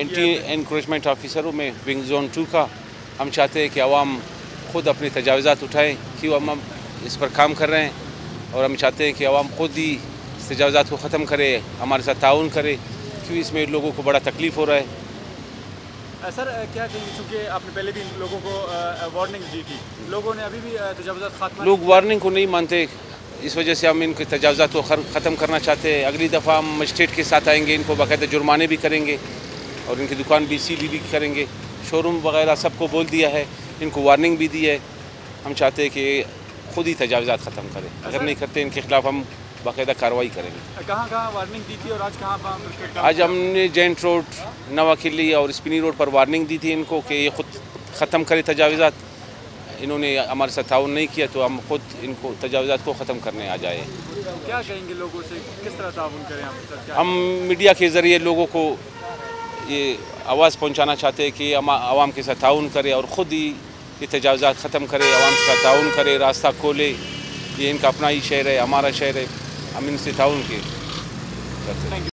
Anti encroachment ऑफिसरों में wing zone 2 का हम चाहते हैं कि अवाम ख़ुद अपने तजावज़ात उठाएँ, क्यों हम इस पर काम कर रहे हैं और हम चाहते हैं कि अवाम ख़ुद ही इस तजावज़ात को ख़त्म करे, हमारे साथ ताउन करे, क्यों इसमें लोगों को बड़ा तकलीफ़ हो रहा है। सर क्या कहेंगे, चूँकि आपने पहले भी लोगों को वार्निंग दी थी, लोगों ने अभी भी तजावज़ात खात्मा, लोग वार्निंग को नहीं मानते, इस वजह से हम इनके तजावज़ात को ख़त्म करना चाहते हैं। अगली दफ़ा हम मजिस्ट्रेट के साथ आएंगे, इनको बाकायदा जुर्माने भी करेंगे और इनकी दुकान भी सील भी करेंगे, शोरूम वगैरह सबको बोल दिया है, इनको वार्निंग भी दी है। हम चाहते हैं कि खुद ही तजावज़ात ख़त्म करें, अगर नहीं करते इनके ख़िलाफ़ हम बाकायदा कार्रवाई करेंगे। कहाँ वार्निंग दी थी और आज कहाँ? आज हमने जेंट रोड, नवा किली और स्पिनी रोड पर वार्निंग दी थी इनको कि ये ख़ुद ख़त्म करे तजावज़ात। इन्होंने हमारे साथ ताउन नहीं किया तो हम खुद इनको तजावज़ात को ख़त्म करने आ जाए। क्या कहेंगे लोगों से, किस तरह ताउन करें आप? हम मीडिया के ज़रिए लोगों को ये आवाज़ पहुंचाना चाहते हैं कि आवाम के साथ ताउन करे और ख़ुद ही ये तजावज़ात ख़त्म करे, आवाम के साथ ताउन करे, रास्ता खोले। ये इनका अपना ही शहर है, हमारा शहर है, हम इनसे ताउन के करते हैं।